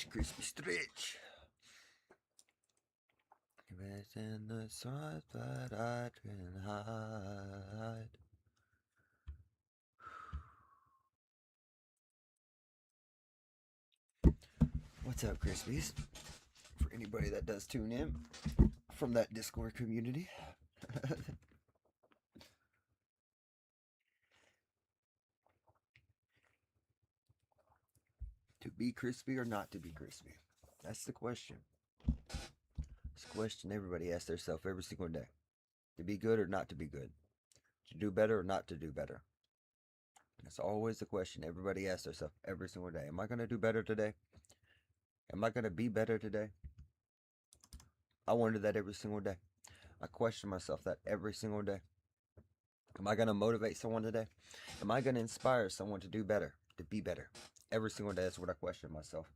crispy stretch. It's in the sauce that I can hide. What's up, Crispies? For anybody that does tune in from that Discord community. To be crispy or not to be crispy? That's the question. It's a question everybody asks themselves every single day. To be good or not to be good? To do better or not to do better? That's always the question everybody asks themselves every single day. Am I going to do better today? Am I going to be better today? I wonder that every single day. I question myself that every single day. Am I going to motivate someone today? Am I going to inspire someone to do better, to be better? Every single day, that's what I question myself.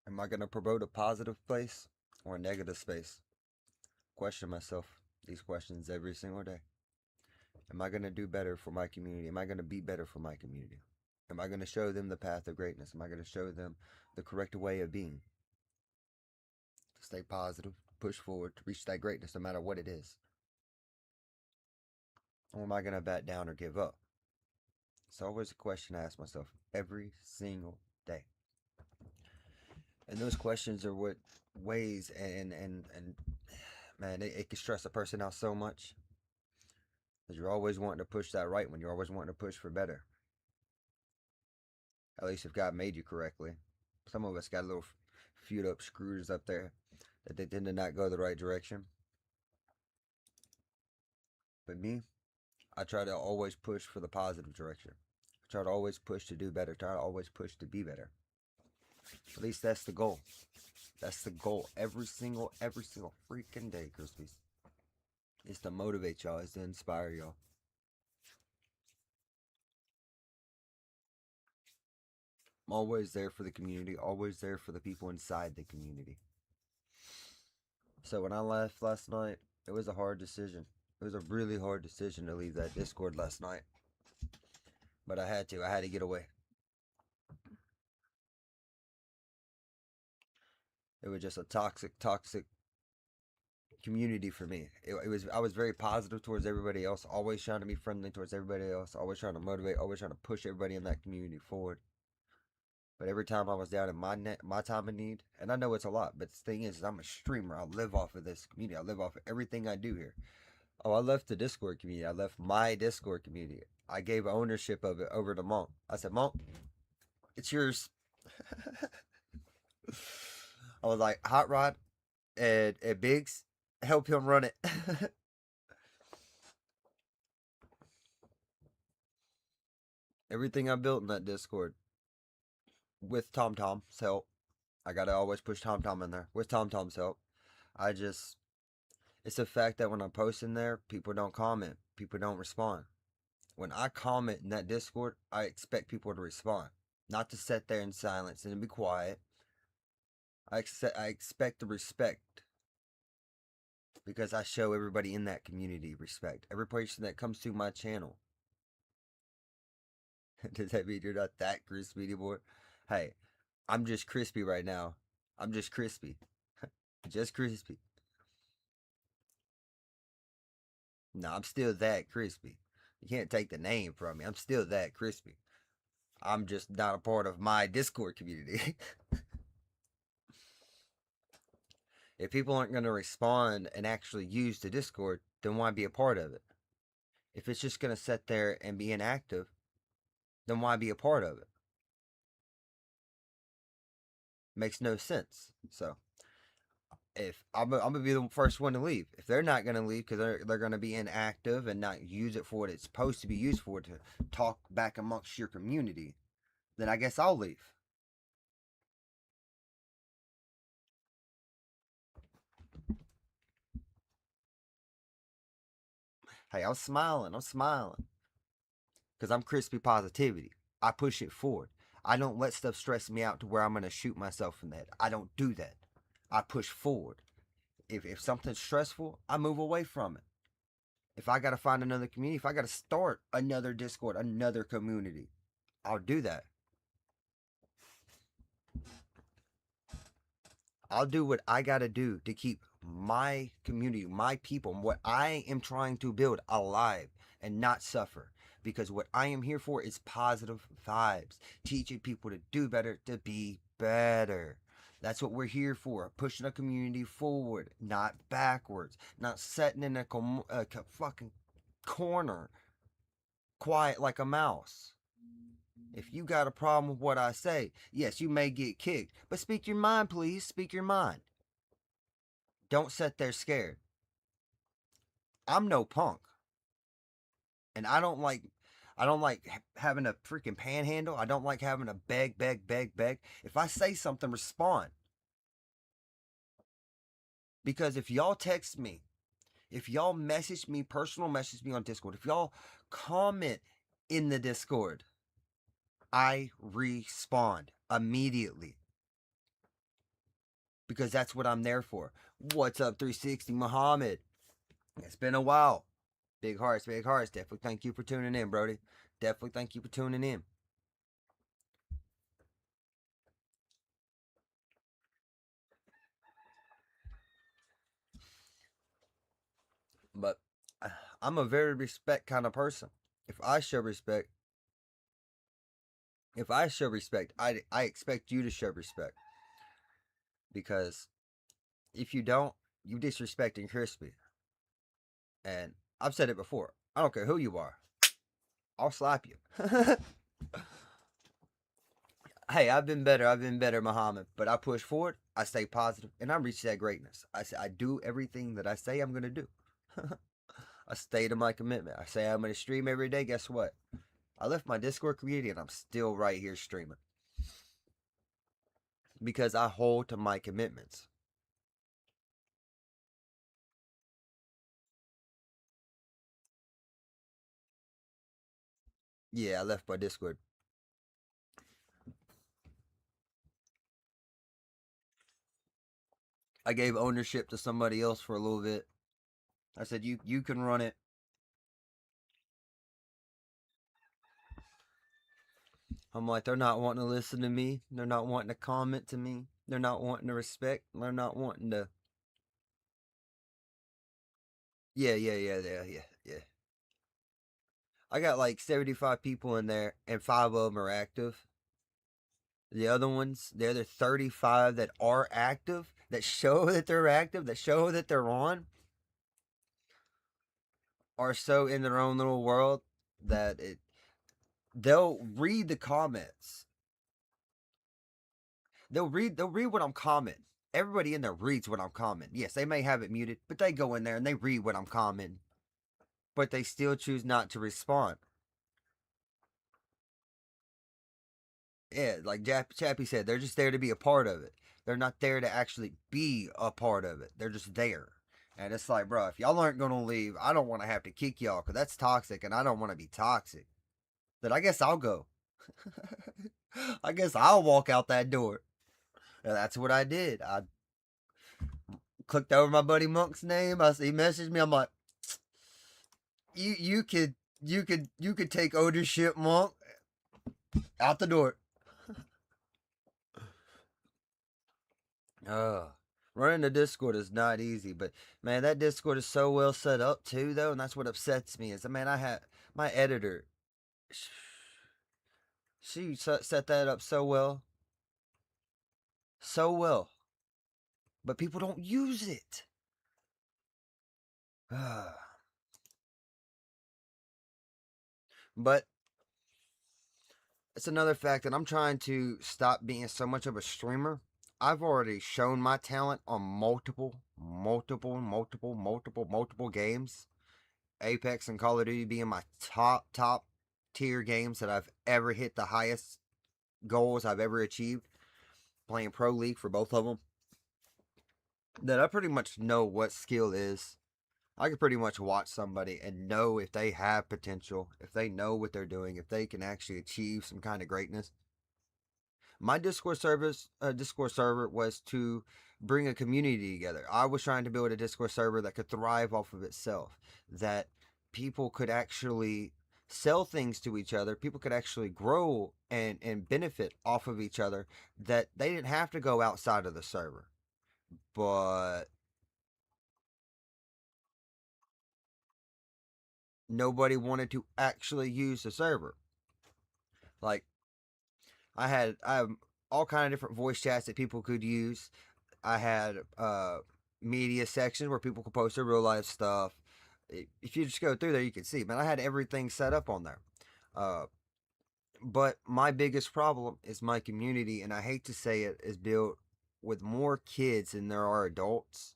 Am I going to promote a positive place or a negative space? Question myself these questions every single day. Am I going to do better for my community? Am I going to be better for my community? Am I going to show them the path of greatness? Am I going to show them the correct way of being? To stay positive, push forward, to reach that greatness no matter what it is. Or am I going to back down or give up? It's always a question I ask myself every single day. And those questions are what weighs and man, it can stress a person out so much. Because you're always wanting to push that right when you're always wanting to push for better. At least if God made you correctly. Some of us got little fewed up screws up there that they tend to not go the right direction. But me, I try to always push for the positive direction. I try to always push to do better. Try to always push to be better. At least that's the goal. That's the goal every single freaking day, Crispies. Is to motivate y'all, is to inspire y'all. I'm always there for the community, always there for the people inside the community. So when I left last night, it was a hard decision. It was a really hard decision to leave that Discord last night. But I had to get away. It was just a toxic community for me. I was very positive towards everybody else, always trying to be friendly towards everybody else, always trying to motivate, always trying to push everybody in that community forward. But every time I was down in my time of need, and I know it's a lot, but the thing is I'm a streamer. I live off of this community. I live off of everything I do here. Oh, I left the Discord community. I left my Discord community. I gave ownership of it over to Monk. I said, Monk, it's yours. I was like, Hot Rod and Biggs, help him run it. Everything I built in that Discord, with TomTom's help, I gotta always push TomTom in there. With TomTom's help, it's a fact that when I post in there, people don't comment, people don't respond. When I comment in that Discord, I expect people to respond, not to sit there in silence and be quiet. I expect the respect, because I show everybody in that community respect. Every person that comes to my channel. Does that mean you're not that crispy anymore? Hey, I'm just crispy right now. I'm just crispy. Just crispy. No, I'm still that crispy. You can't take the name from me. I'm still that crispy. I'm just not a part of my Discord community. If people aren't going to respond and actually use the Discord, then why be a part of it? If it's just going to sit there and be inactive, then why be a part of it? Makes no sense. So, if I'm going to be the first one to leave. If they're not going to leave because they're going to be inactive and not use it for what it's supposed to be used for, to talk back amongst your community, then I guess I'll leave. Hey, I'm smiling. Because I'm crispy positivity. I push it forward. I don't let stuff stress me out to where I'm going to shoot myself in the head. I don't do that. I push forward. If something's stressful, I move away from it. If I got to find another community, if I got to start another Discord, another community, I'll do that. I'll do what I got to do to keep my community, my people, what I am trying to build alive and not suffer. Because what I am here for is positive vibes, teaching people to do better, to be better. That's what we're here for, pushing a community forward, not backwards, not sitting in a fucking corner, quiet like a mouse. If you got a problem with what I say, yes, you may get kicked, but speak your mind, please. Speak your mind. Don't sit there scared. I'm no punk, and I don't like having a freaking panhandle. I don't like having to beg. If I say something, respond. Because if y'all text me, if y'all message me, personal message me on Discord, if y'all comment in the Discord, I respond immediately. Because that's what I'm there for. What's up, 360 Muhammad? It's been a while. Big hearts, big hearts. Definitely thank you for tuning in, Brody. Definitely thank you for tuning in. But I'm a very respect kind of person. If I show respect, I expect you to show respect. Because if you don't, you disrespecting Krispy. And I've said it before. I don't care who you are. I'll slap you. Hey, I've been better, Muhammad. But I push forward, I stay positive, and I reach that greatness. I do everything that I say I'm going to do. I stay to my commitment. I say I'm going to stream every day. Guess what? I left my Discord community, and I'm still right here streaming. Because I hold to my commitments. Yeah, I left my Discord. I gave ownership to somebody else for a little bit. I said, you can run it. I'm like, they're not wanting to listen to me. They're not wanting to comment to me. They're not wanting to respect. They're not wanting to. Yeah. I got like 75 people in there, and 5 of them are active. The other ones, the other 35 that are active, that show that they're active, that show that they're on, are so in their own little world that they'll read the comments. They'll read what I'm commenting. Everybody in there reads what I'm commenting. Yes, they may have it muted, but they go in there and they read what I'm commenting. But they still choose not to respond. Yeah, like Chappie said, they're just there to be a part of it. They're not there to actually be a part of it. They're just there. And it's like, bro, if y'all aren't going to leave, I don't want to have to kick y'all because that's toxic and I don't want to be toxic. Then I guess I'll go. I guess I'll walk out that door. And that's what I did. I clicked over my buddy Monk's name. He messaged me. I'm like, you could take ownership, Monk. Out the door. Running the Discord is not easy, but man, that Discord is so well set up too, though, and that's what upsets me. Is man, I had my editor. She set that up so well, but people don't use it. But it's another fact that I'm trying to stop being so much of a streamer. I've already shown my talent on multiple games. Apex and Call of Duty being my top tier games that I've ever hit the highest goals I've ever achieved. Playing Pro League for both of them. That I pretty much know what skill is. I can pretty much watch somebody and know if they have potential, if they know what they're doing, if they can actually achieve some kind of greatness. My Discord server was to bring a community together. I was trying to build a Discord server that could thrive off of itself, that people could actually sell things to each other. People could actually grow and benefit off of each other, that they didn't have to go outside of the server. But nobody wanted to actually use the server. Like, I have all kind of different voice chats that people could use. I had media sections where people could post their real life stuff. If you just go through there, you can see. Man, I had everything set up on there. Uh, but my biggest problem is my community, and I hate to say it, is built with more kids than there are adults.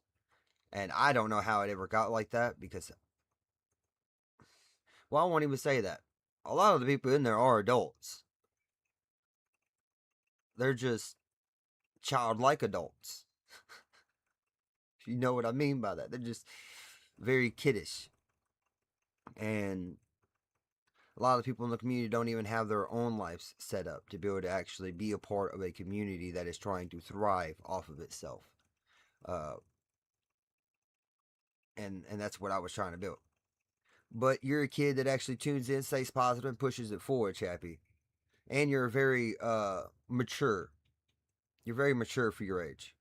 And I don't know how it ever got like that, because, well, I won't even say that. A lot of the people in there are adults. They're just childlike adults. You know what I mean by that? They're just very kiddish. And a lot of people in the community don't even have their own lives set up to be able to actually be a part of a community that is trying to thrive off of itself. Uh, and that's what I was trying to build. But you're a kid that actually tunes in, stays positive, and pushes it forward, Chappie. And you're very mature. You're very mature for your age.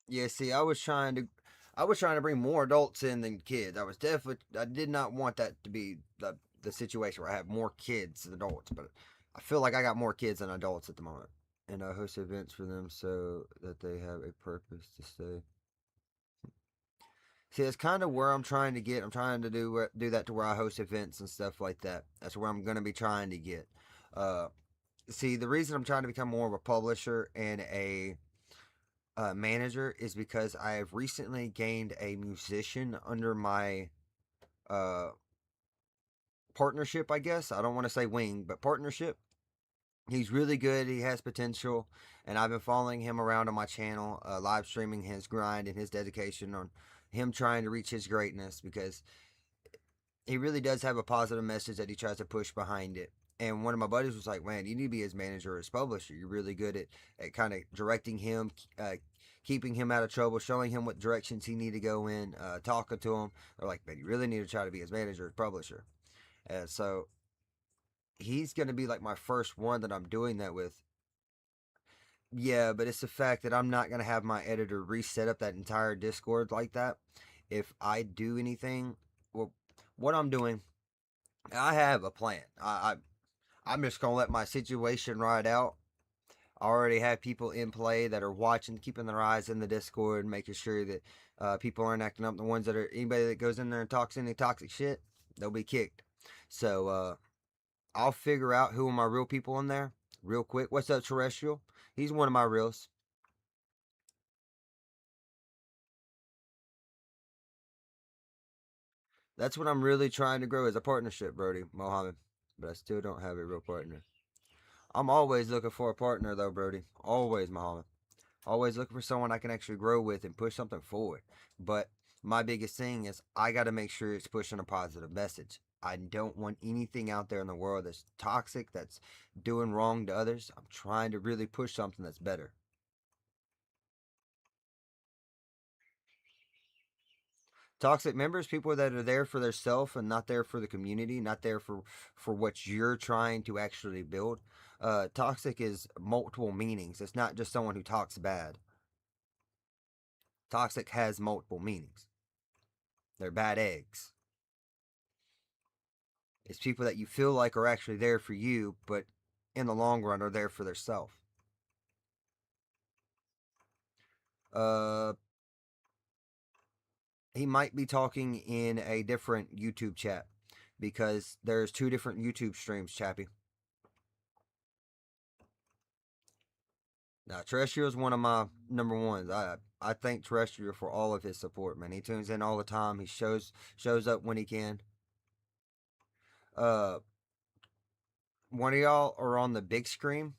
Yeah, see, I was trying to bring more adults in than kids. I did not want that to be the situation where I have more kids than adults, but I feel like I got more kids than adults at the moment. And I host events for them so that they have a purpose to stay. See, it's kind of where I'm trying to get. I'm trying to do that to where I host events and stuff like that. That's where I'm going to be trying to get. Uh, See, the reason I'm trying to become more of a publisher and a manager is because I have recently gained a musician under my uh, partnership, I guess. I don't want to say wing, but partnership. He's really good. He has potential, and I've been following him around on my channel, live streaming his grind and his dedication on him trying to reach his greatness, because he really does have a positive message that he tries to push behind it. And one of my buddies was like, "Man, you need to be his manager or his publisher. You're really good at kind of directing him, keeping him out of trouble, showing him what directions he need to go in, talking to him." They're like, "Man, you really need to try to be his manager or publisher." And so he's going to be like my first one that I'm doing that with. Yeah, but it's the fact that I'm not going to have my editor reset up that entire Discord like that. If I do anything, well, what I'm doing, I have a plan. I'm just gonna let my situation ride out. I already have people in play that are watching, keeping their eyes in the Discord, making sure that people aren't acting up. The ones that are, anybody that goes in there and talks any toxic shit, they'll be kicked. So I'll figure out who are my real people in there real quick. What's up, Terrestrial? He's one of my reals. That's what I'm really trying to grow as a partnership, Brody Mohammed. But I still don't have a real partner. I'm always looking for a partner, though, Brody. Always, Muhammad. Always looking for someone I can actually grow with and push something forward. But my biggest thing is I got to make sure it's pushing a positive message. I don't want anything out there in the world that's toxic, that's doing wrong to others. I'm trying to really push something that's better. Toxic members, people that are there for their self and not there for the community, not there for what you're trying to actually build. Toxic is multiple meanings. It's not just someone who talks bad. Toxic has multiple meanings. They're bad eggs. It's people that you feel like are actually there for you, but in the long run are there for their self. Uh, he might be talking in a different YouTube chat, because there's two different YouTube streams, Chappie. Now, Terrestrial is one of my number ones. I thank Terrestrial for all of his support, man. He tunes in all the time. He shows up when he can. Uh, One of y'all are on the big screen,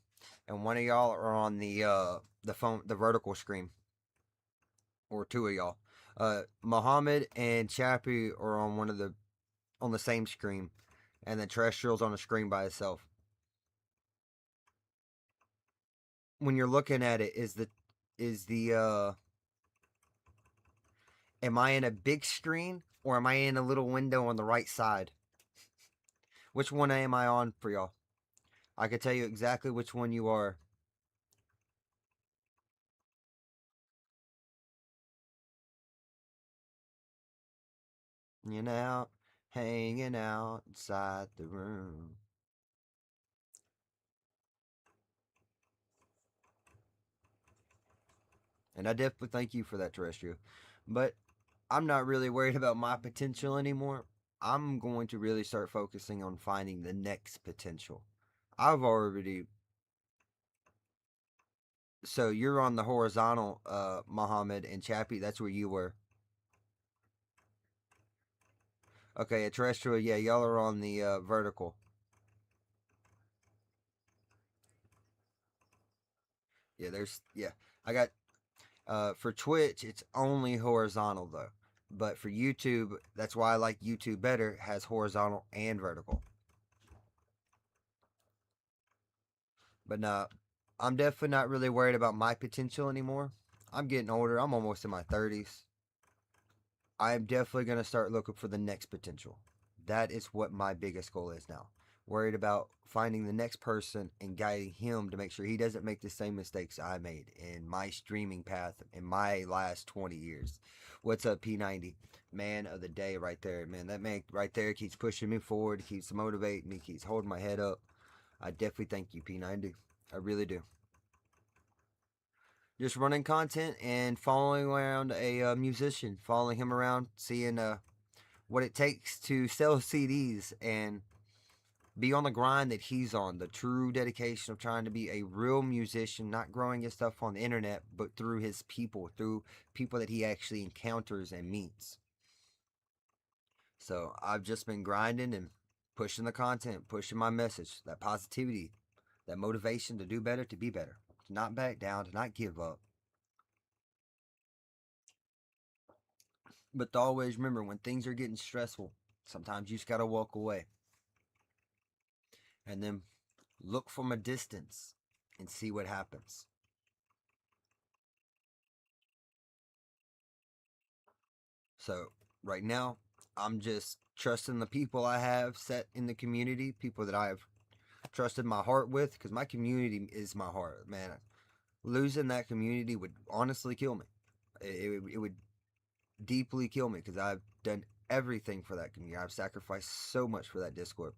and one of y'all are on the phone, the vertical screen, or two of y'all. Muhammad and Chappie are on on the same screen, and then Terrestrial's on the screen by itself. when you're looking at it, am I in a big screen or am I in a little window on the right side? Which one am I on for y'all? I can tell you exactly which one you are. You know, hanging out inside the room. And I definitely thank you for that, terrestrial. But I'm not really worried about my potential anymore. I'm going to really start focusing on finding the next potential. I've already. So you're on the horizontal, Muhammad and Chappie. That's where you were. Okay, a terrestrial. Yeah, y'all are on the vertical. Yeah, I got for Twitch, it's only horizontal though. But for YouTube, that's why I like YouTube better, has horizontal and vertical. But no, I'm definitely not really worried about my potential anymore. I'm getting older. I'm almost in my 30s. I am definitely going to start looking for the next potential. That is what my biggest goal is now. Worried about finding the next person and guiding him to make sure he doesn't make the same mistakes I made in my streaming path in my last 20 years. What's up, P90? Man of the day right there. Man, that man right there keeps pushing me forward, keeps motivating me, keeps holding my head up. I definitely thank you, P90. I really do. Just running content and following around a musician, following him around, seeing what it takes to sell CDs and be on the grind that he's on, the true dedication of trying to be a real musician, not growing his stuff on the internet, but through his people, through people that he actually encounters and meets. So I've just been grinding and pushing the content, pushing my message, that positivity, that motivation to do better, to be better, to not back down, to not give up. But to always remember when things are getting stressful, sometimes you just gotta walk away. And then look from a distance and see what happens. So right now, I'm just trusting the people I have set in the community, people that I have trusted my heart with, because my community is my heart, man. Losing that community would honestly kill me. It would deeply kill me because I've done everything for that community. I've sacrificed so much for that Discord.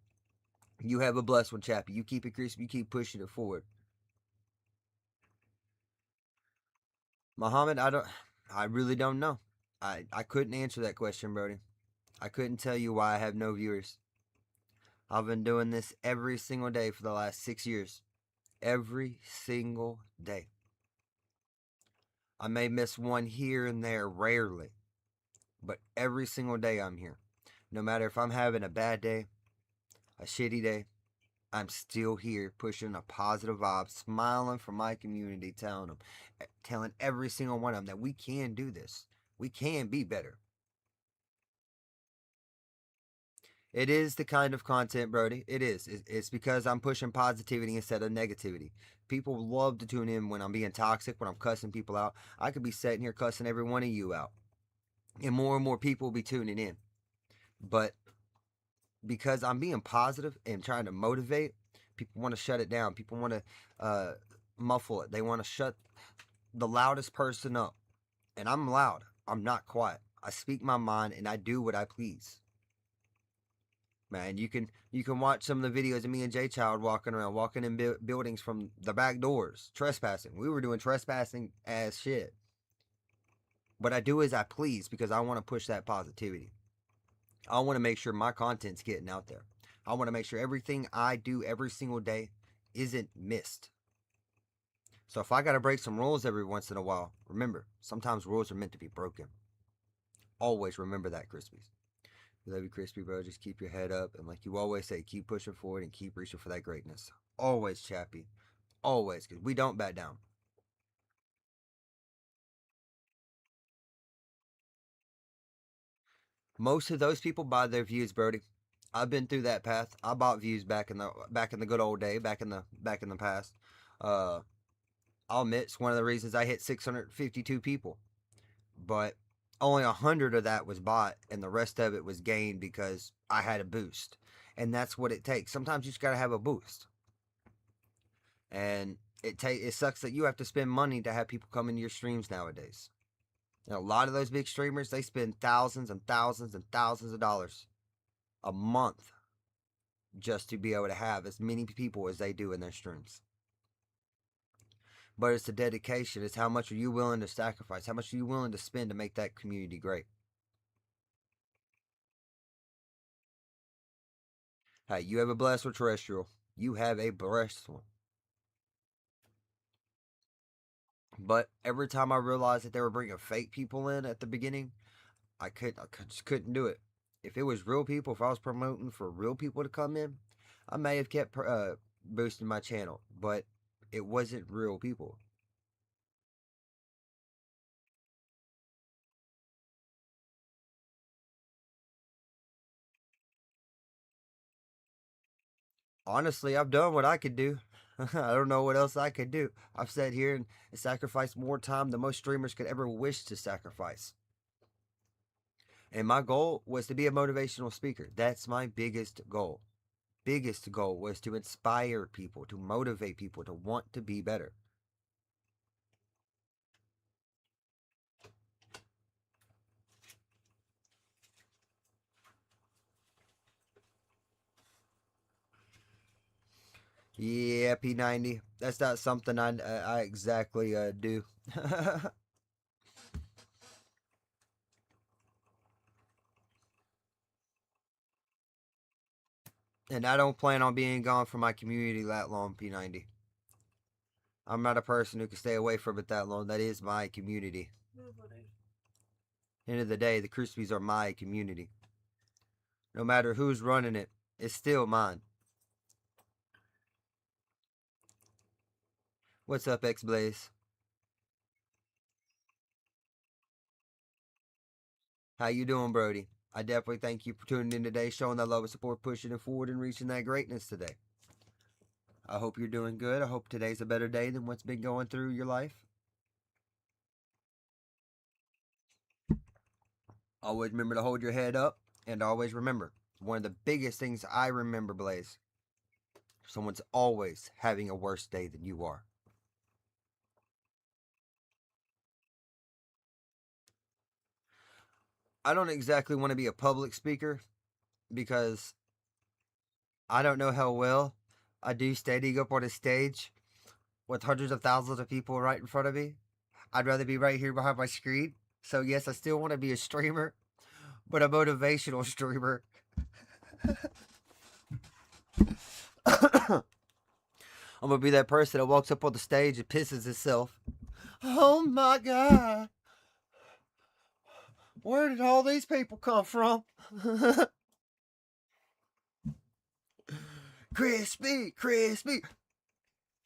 You have a blessed one, Chappie. You keep it crispy. You keep pushing it forward. Muhammad, I really don't know. I couldn't answer that question, Brody. I couldn't tell you why I have no viewers. I've been doing this every single day for the last 6 years. Every single day. I may miss one here and there, rarely. But every single day I'm here. No matter if I'm having a bad day, a shitty day, I'm still here pushing a positive vibe, smiling for my community, telling every single one of them that we can do this. We can be better. It is the kind of content, Brody. It is. It's because I'm pushing positivity instead of negativity. People love to tune in when I'm being toxic, when I'm cussing people out. I could be sitting here cussing every one of you out. And more people will be tuning in. But because I'm being positive and trying to motivate, people want to shut it down. People want to muffle it. They want to shut the loudest person up. And I'm loud. I'm not quiet. I speak my mind and I do what I please. Man, you can watch some of the videos of me and J Child walking in buildings from the back doors, trespassing. We were doing trespassing as shit. What I do is I please because I want to push that positivity. I want to make sure my content's getting out there. I want to make sure everything I do every single day isn't missed. So if I got to break some rules every once in a while, remember, sometimes rules are meant to be broken. Always remember that, Crispies. We love you, Crispy, bro. Just keep your head up. And like you always say, keep pushing forward and keep reaching for that greatness. Always, Chappie. Always, because we don't back down. Most of those people buy their views, Brody. I've been through that path. I bought views back in the good old day, back in the past. I'll admit it's one of the reasons I hit 652 people. But only 100 of that was bought, and the rest of it was gained because I had a boost. And that's what it takes. Sometimes you just got to have a boost. And it sucks that you have to spend money to have people come into your streams nowadays. And a lot of those big streamers, they spend thousands and thousands and thousands of dollars a month just to be able to have as many people as they do in their streams. But it's the dedication. It's how much are you willing to sacrifice? How much are you willing to spend to make that community great? Hey, you have a blessed one, terrestrial. You have a blessed one. But every time I realized that they were bringing fake people in at the beginning, I just couldn't do it. If it was real people, if I was promoting for real people to come in, I may have kept boosting my channel. But it wasn't real people. Honestly, I've done what I could do. I don't know what else I could do. I've sat here and sacrificed more time than most streamers could ever wish to sacrifice. And my goal was to be a motivational speaker. That's my biggest goal. Biggest goal was to inspire people, to motivate people to want to be better. Yeah, P90. That's not something I exactly do. And I don't plan on being gone from my community that long, P90. I'm not a person who can stay away from it that long. That is my community. End of the day, the Krispies are my community. No matter who's running it, it's still mine. What's up, X-Blaze? How you doing, Brody? I definitely thank you for tuning in today, showing that love and support, pushing it forward, and reaching that greatness today. I hope you're doing good. I hope today's a better day than what's been going through your life. Always remember to hold your head up, and always remember, one of the biggest things I remember, Blaze, someone's always having a worse day than you are. I don't exactly want to be a public speaker because I don't know how well I do standing up on a stage with hundreds of thousands of people right in front of me. I'd rather be right here behind my screen. So yes, I still want to be a streamer, but a motivational streamer. I'm gonna be that person that walks up on the stage and pisses himself. Oh my God. Where did all these people come from? Crispy.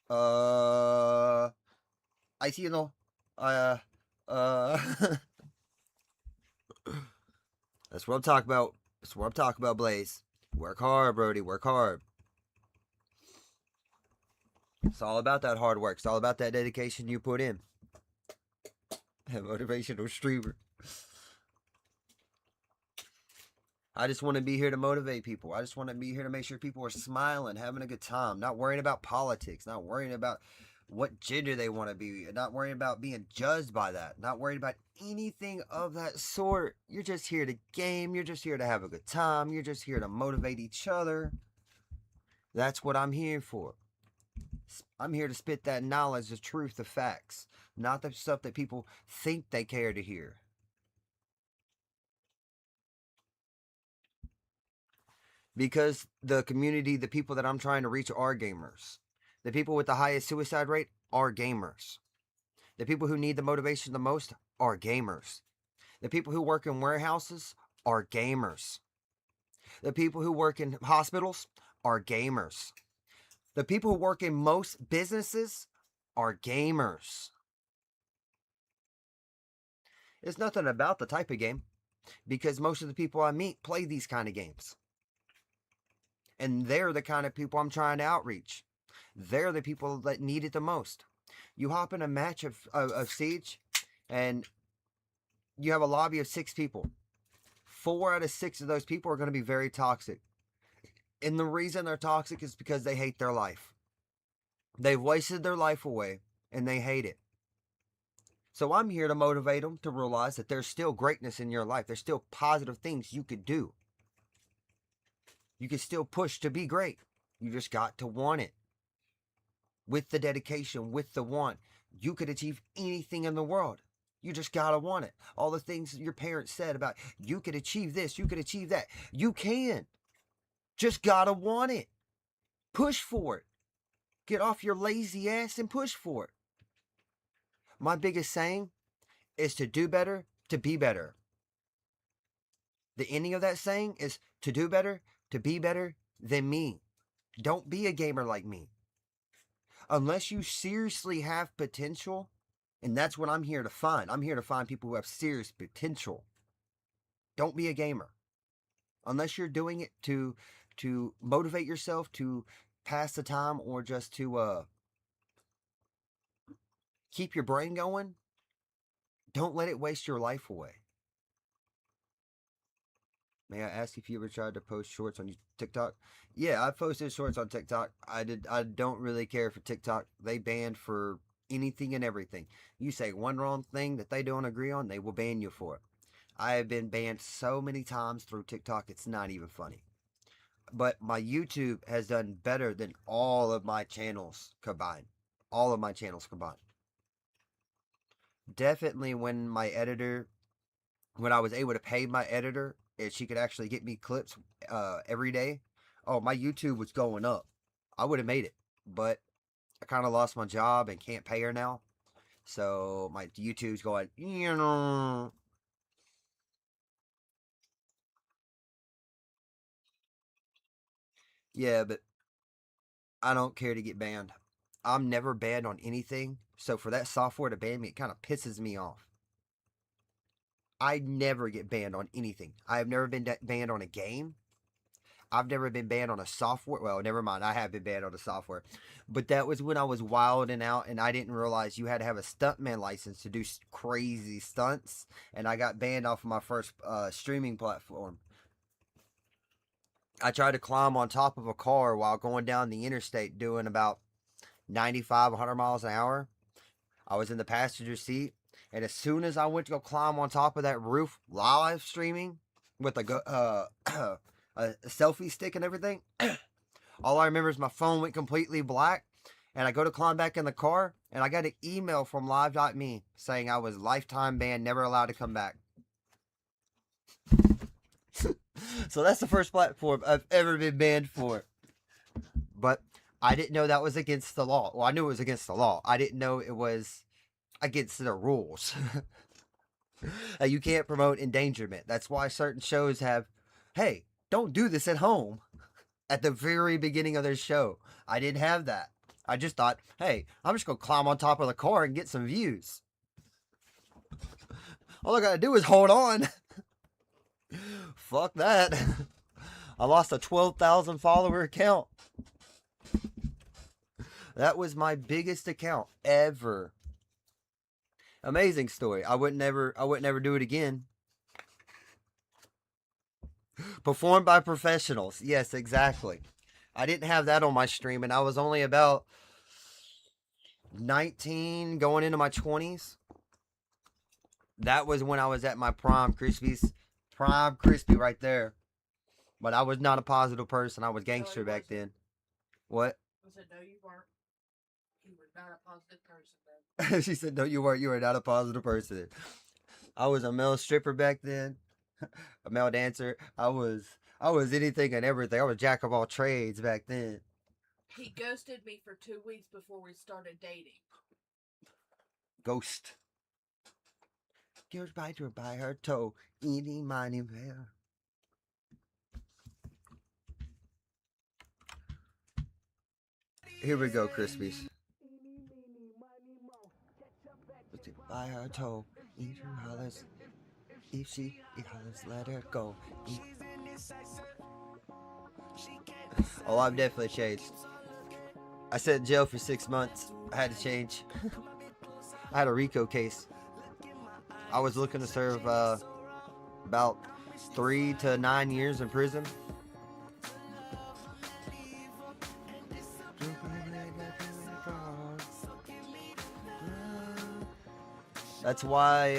I see, you know, that's what I'm talking about. That's what I'm talking about, Blaze. Work hard, Brody. Work hard. It's all about that hard work. It's all about that dedication you put in. Motivational streamer. I just want to be here to motivate people. I just want to be here to make sure people are smiling, having a good time, not worrying about politics, not worrying about what gender they want to be, not worrying about being judged by that, not worrying about anything of that sort. You're just here to game. You're just here to have a good time. You're just here to motivate each other. That's what I'm here for. I'm here to spit that knowledge, the truth, the facts, not the stuff that people think they care to hear. Because the community, the people that I'm trying to reach are gamers. The people with the highest suicide rate are gamers. The people who need the motivation the most are gamers. The people who work in warehouses are gamers. The people who work in hospitals are gamers. The people who work in most businesses are gamers. It's nothing about the type of game, because most of the people I meet play these kind of games. And they're the kind of people I'm trying to outreach. They're the people that need it the most. You hop in a match of Siege, and you have a lobby of 6 people. 4 out of 6 of those people are going to be very toxic. And the reason they're toxic is because they hate their life. They've wasted their life away, and they hate it. So I'm here to motivate them to realize that there's still greatness in your life. There's still positive things you could do. You can still push to be great. You just got to want it. With the dedication, with the want, you could achieve anything in the world. You just gotta want it. All the things your parents said about you could achieve this, you could achieve that. You can. Just gotta want it. Push for it. Get off your lazy ass and push for it. My biggest saying is to do better, to be better. The ending of that saying is to do better, to be better than me. Don't be a gamer like me. Unless you seriously have potential, and that's what I'm here to find. I'm here to find people who have serious potential. Don't be a gamer. Unless you're doing it to motivate yourself, to pass the time, or just to keep your brain going, don't let it waste your life away. May I ask if you ever tried to post shorts on TikTok? Yeah, I posted shorts on TikTok. I don't really care for TikTok. They banned for anything and everything. You say one wrong thing that they don't agree on, they will ban you for it. I have been banned so many times through TikTok, it's not even funny. But my YouTube has done better than all of my channels combined. All of my channels combined. Definitely when I was able to pay my editor, and she could actually get me clips every day, oh, my YouTube was going up. I would have made it, but I kind of lost my job and can't pay her now. So my YouTube's going, yeah, but I don't care to get banned. I'm never banned on anything. So for that software to ban me, it kind of pisses me off. I never get banned on anything. I have never been banned on a game. I've never been banned on a software. Well, never mind. I have been banned on a software. But that was when I was wilding out and I didn't realize you had to have a stuntman license to do crazy stunts. And I got banned off of my first streaming platform. I tried to climb on top of a car while going down the interstate doing about 95, 100 miles an hour. I was in the passenger seat. And as soon as I went to go climb on top of that roof, live streaming with a selfie stick and everything, all I remember is my phone went completely black. And I go to climb back in the car, and I got an email from live.me saying I was lifetime banned, never allowed to come back. So that's the first platform I've ever been banned for. But I didn't know that was against the law. Well, I knew it was against the law. I didn't know it was against the rules. You can't promote endangerment. That's why certain shows have, hey, don't do this at home, at the very beginning of their show. I didn't have that. I just thought, hey, I'm just going to climb on top of the car and get some views. All I got to do is hold on. Fuck that. I lost a 12,000 follower account. That was my biggest account ever. Amazing story. I would never do it again. Performed by professionals. Yes, exactly. I didn't have that on my stream, and I was only about 19 going into my 20s. That was when I was at my prime Krispy right there. But I was not a positive person. I was gangster back then. What? I said, no, you weren't. You were not a positive person then. She said, no, you weren't. You were not a positive person. I was a male stripper back then. A male dancer. I was anything and everything. I was jack of all trades back then. He ghosted me for 2 weeks before we started dating. Ghost. Goodbye to her by her toe. Eeny, miny, bear. Here we go, Krispies. By her toe. Eat her hollers. If she hollers, let her go. Oh, I've definitely changed. I sat in jail for 6 months. I had to change. I had a RICO case. I was looking to serve about 3 to 9 years in prison. That's why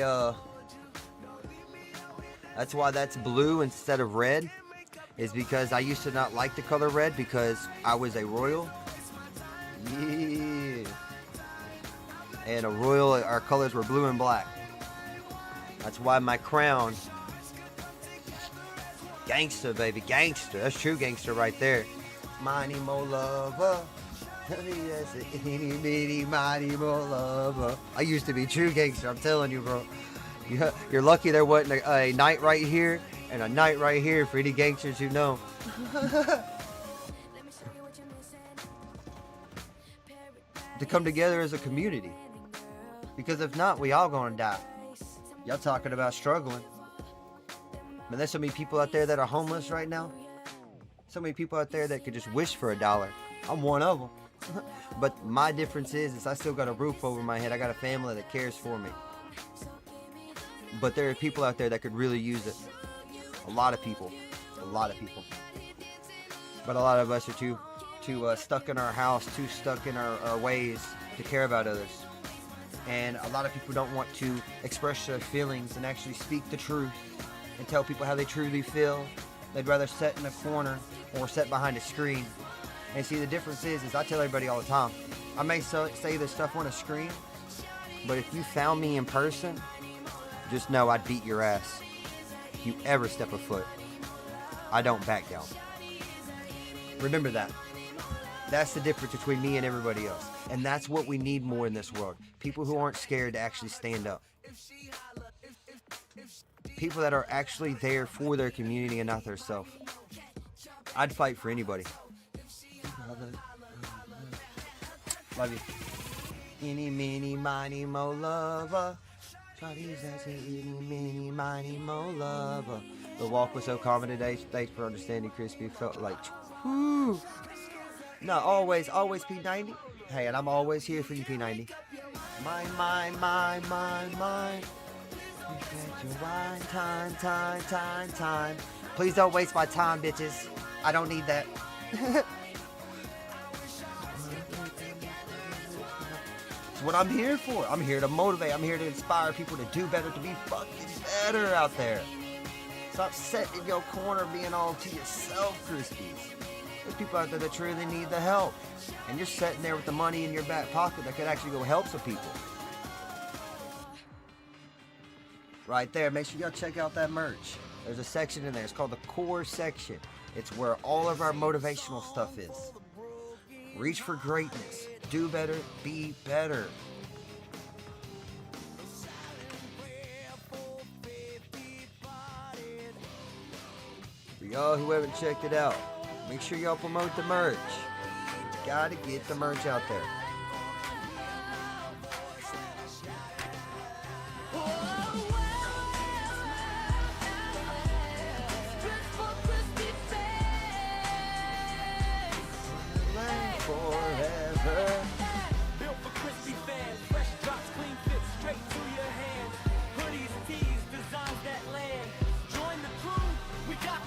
that's blue instead of red, is because I used to not like the color red because I was a royal. Yeah. And a royal, our colors were blue and black. That's why my crown, gangster baby, gangster. That's true gangster right there. Mighty mo lover. Eeny, meeny, mighty mo lover. I used to be true gangster, I'm telling you, bro. You're lucky there wasn't a night right here and a night right here for any gangsters who know. To come together as a community. Because if not, we all gonna die. Y'all talking about struggling. Man, there's so many people out there that are homeless right now. So many people out there that could just wish for $1. I'm one of them. But my difference is I still got a roof over my head. I got a family that cares for me. But there are people out there that could really use it. A lot of people. A lot of people. But a lot of us are too stuck in our house, too stuck in our ways to care about others. And a lot of people don't want to express their feelings and actually speak the truth and tell people how they truly feel. They'd rather sit in a corner or sit behind a screen. And see, the difference is I tell everybody all the time, I may say this stuff on a screen, but if you found me in person, just know I'd beat your ass. If you ever step a foot, I don't back down. Remember that. That's the difference between me and everybody else. And that's what we need more in this world. People who aren't scared to actually stand up. People that are actually there for their community and not their self. I'd fight for anybody. Love you. Eeny, meeny, miny, mo lover. Eeny, meeny, miny, mo lover. The walk was so common today. Thanks for understanding, Krispy. It felt like, whoo. No, always P90. Hey, and I'm always here for you, P90. Mine. Your wine, time. Please don't waste my time, bitches. I don't need that. It's what I'm here for. I'm here to motivate. I'm here to inspire people to do better, to be fucking better out there. Stop sitting in your corner being all to yourself, Krispies. There's people out there that truly need the help. And you're sitting there with the money in your back pocket that could actually go help some people. Right there. Make sure y'all check out that merch. There's a section in there. It's called the core section. It's where all of our motivational stuff is. Reach for greatness. Do better. Be better. For y'all who haven't checked it out, make sure y'all promote the merch. Gotta get the merch out there.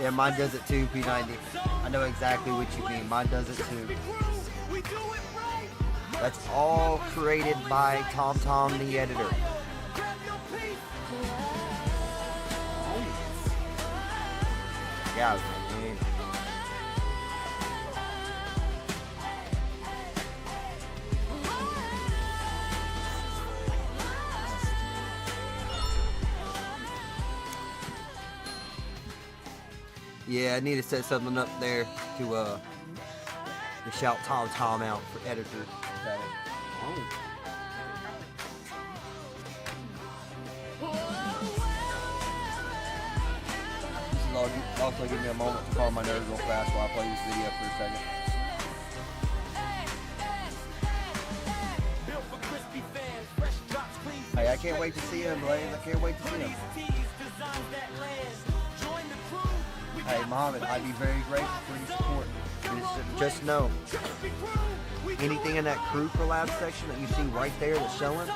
Yeah, mine does it too, P90. I know exactly what you mean. Mine does it too. That's all created by Tom, the editor. Yeah, man. Yeah, I need to set something up there to shout Tom out for editor. Okay. This is also give me a moment to calm my nerves real fast while I play this video for a second. Hey, I can't wait to see him, Blaze. I can't wait to see him. Hey, Muhammad, I'd be very grateful for your support. Just know, anything in that crew collab section that you see right there that's showing,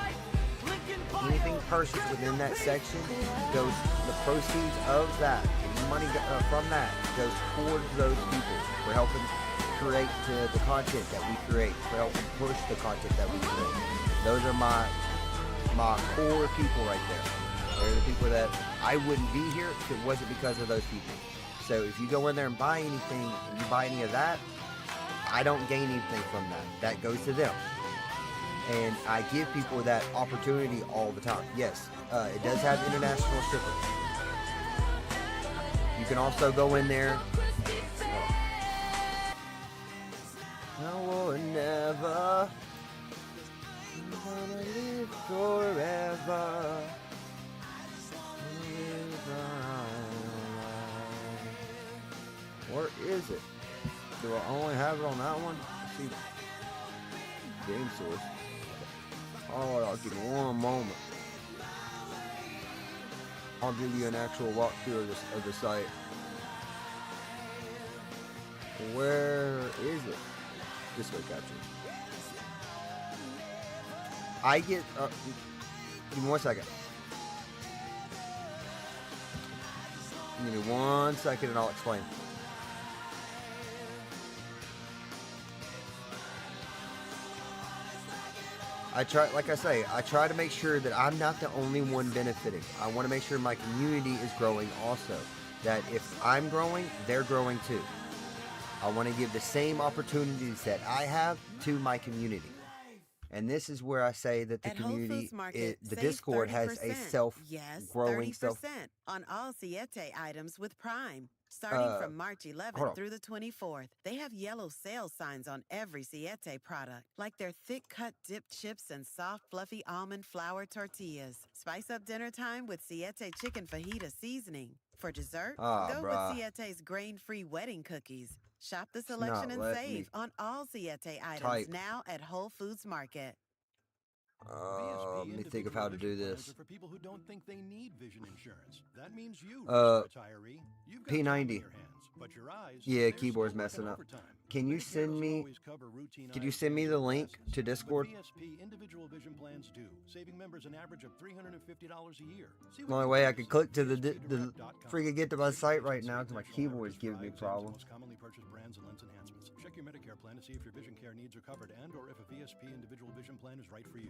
anything purchased within that section goes, the proceeds of that, the money from that goes towards those people for helping create the content that we create, for helping push the content that we create. Those are my core people right there. They're the people that I wouldn't be here if it wasn't because of those people. So if you go in there and buy anything, and you buy any of that, I don't gain anything from that. That goes to them. And I give people that opportunity all the time. Yes, it does have international shipping. You can also go in there. Now or never, I'm gonna live forever. Where is it? Do I only have it on that one? Let's see, game source. Oh, I'll give me one moment. I'll give you an actual walkthrough of the site. Where is it? Disco capture. I get. Give me 1 second. Give me 1 second and I'll explain. I try, like I say, I try to make sure that I'm not the only one benefiting. I want to make sure my community is growing also. That if I'm growing, they're growing too. I want to give the same opportunities that I have to my community. And this is where I say that the community, the Discord has a self-growing self. On all Siete items with Prime. Starting from March 11th through the 24th, they have yellow sales signs on every Siete product, like their thick-cut dipped chips and soft, fluffy almond flour tortillas. Spice up dinner time with Siete chicken fajita seasoning. For dessert, go with Siete's grain-free wedding cookies. Shop the selection and save on all Siete items now at Whole Foods Market. Let me think of how to do this. For people who don't think they need vision insurance. That means you, retiree, you've got P90. your hands, but your eyes, yeah, keyboard's messing up. Can you send me? Could you send me the link to Discord? VSP individual vision plans do, saving members an average of $350 a year. The only way I could click to the freaking get to my site right now because my keyboard's giving me problems. Commonly purchased brands and lens enhancements. Check your Medicare plan to see if your vision care needs are covered and or if a VSP individual vision plan is right for you.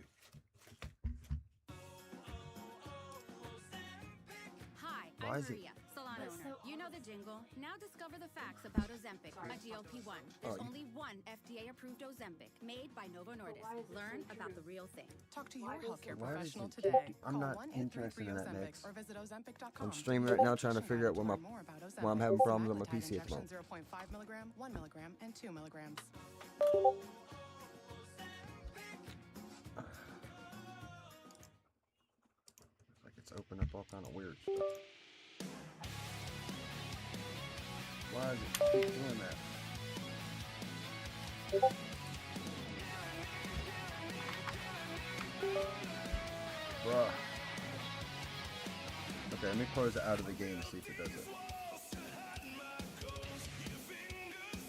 Hi, Why I'm is it- Maria, salon owner. You know the jingle. Now discover the facts about Ozempic, a GLP-1. There's only one FDA-approved Ozempic, made by Novo Nordisk. Learn about the real thing. Talk to your healthcare Why does professional it- today. I'm Call not 1-833 interested in that Ozempic next. or visit ozempic.com. I'm streaming right now trying to figure out why I'm having problems on my PC at the moment. 0.5 milligram, 1 milligram, and 2 milligrams. Like it's opened up all kind of weird stuff. Why does it keep doing that? Bruh. Okay, let me close it out of the game and see if it does it.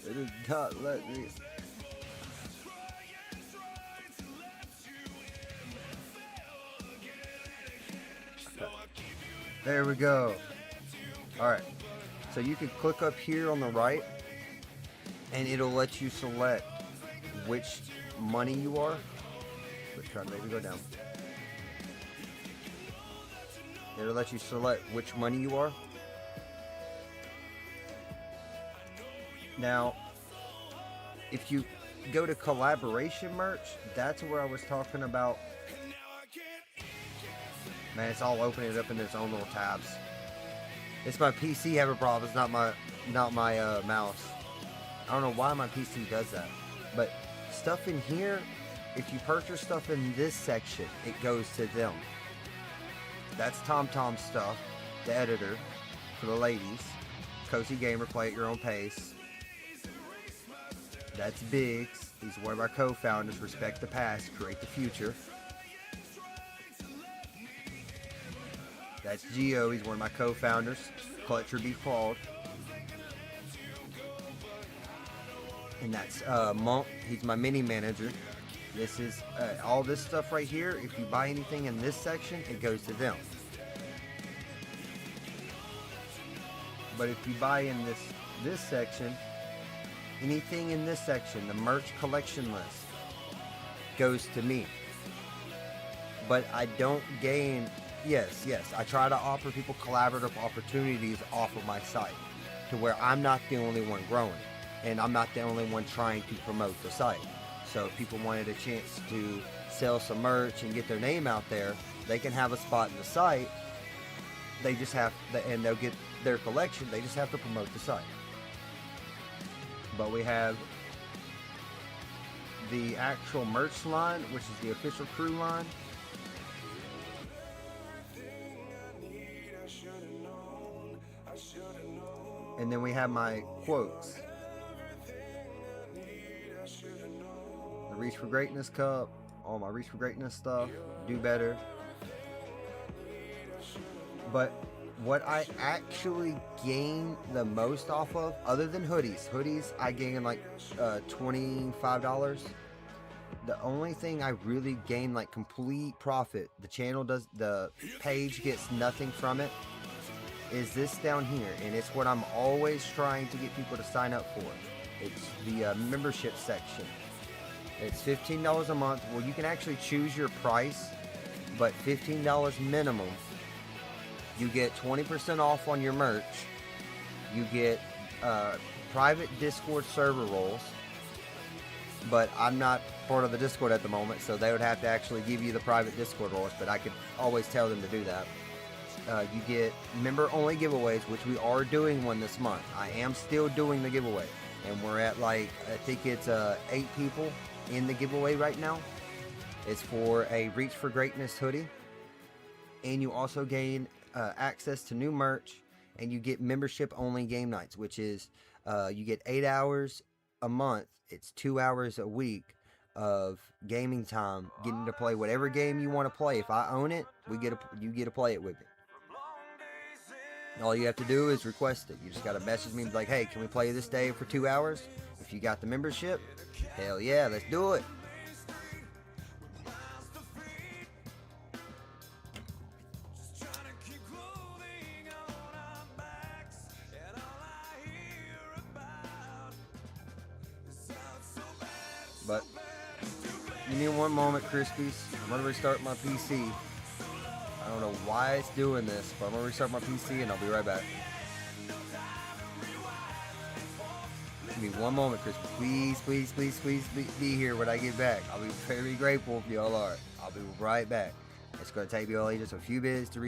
It is not letting me. Okay. There we go. Alright. So you can click up here on the right and it'll let you select which money you are. Let's try to maybe go down. It'll let you select which money you are. Now, if you go to collaboration merch, that's where I was talking about. Man, it's all opening up in its own little tabs. It's my PC having problems, not my mouse. I don't know why my PC does that. But stuff in here, if you purchase stuff in this section, it goes to them. That's TomTom stuff, the editor for the ladies. Cozy Gamer, play at your own pace. That's Biggs. He's one of our co-founders. Respect the past, create the future. That's Geo. He's one of my co-founders. Clutcher be clawed. And that's Monk. He's my mini manager. This is all this stuff right here. If you buy anything in this section, it goes to them. But if you buy in this section, anything in this section, the merch collection list, goes to me. But I don't gain. Yes, I try to offer people collaborative opportunities off of my site, to where I'm not the only one growing, and I'm not the only one trying to promote the site. So if people wanted a chance to sell some merch and get their name out there, they can have a spot in the site. They just have, and they'll get their collection. They just have to promote the site. But we have the actual merch line, which is the official crew line. And then we have my quotes. The Reach for Greatness cup, all my Reach for Greatness stuff, do better. But what I actually gain the most off of, other than hoodies I gain like $25. The only thing I really gain like complete profit, the page gets nothing from it, is this down here, and it's what I'm always trying to get people to sign up for. It's the membership section. It's $15 a month. Well, you can actually choose your price, but $15 minimum. You get 20% off on your merch. You get private Discord server roles, but I'm not part of the Discord at the moment, so they would have to actually give you the private Discord roles, but I could always tell them to do that. You get member-only giveaways, which we are doing one this month. I am still doing the giveaway, and we're at like, I think it's 8 people in the giveaway right now. It's for a Reach for Greatness hoodie, and you also gain access to new merch, and you get membership-only game nights, which is you get 8 hours a month. It's 2 hours a week of gaming time, getting to play whatever game you want to play. If I own it, you get to play it with me. All you have to do is request it. You just got to message me and be like, hey, can we play this day for 2 hours? If you got the membership, hell yeah, let's do it. But give me one moment, Krispies. I'm going to restart my PC. I don't know why it's doing this, but I'm going to restart my PC and I'll be right back. Give me one moment, Krispies. Please be here when I get back. I'll be very grateful if y'all are. I'll be right back. It's going to take me only just a few minutes to restart.